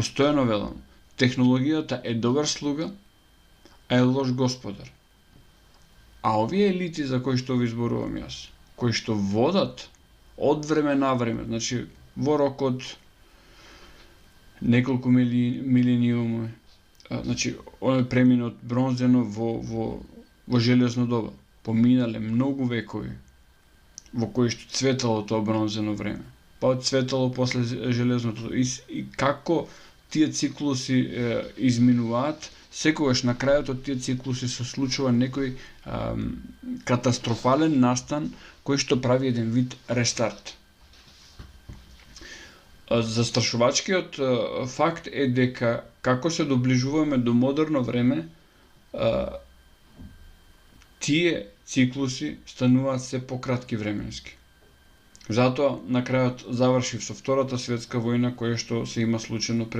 постојано велам, технологијата е добар слуга, а е лош господар. А овие елити за кои што ви зборувам јас, кои што водат од време на време, значи во рок од неколку милениуми, значи оној премина од бронзено во железно доба, поминале многу векови во кои што цветало тоа бронзено време, па цветало после железното, и како тие циклуси изминуваат, секогаш на крајот од тие циклуси се случува некој катастрофален настан кој што прави еден вид рестарт. Застрашувачкиот факт е дека како се доближуваме до модерно време, тие циклуси стануваат се пократки временски. Затоа на крајот завршив со Втората светска војна, која што се има случено пред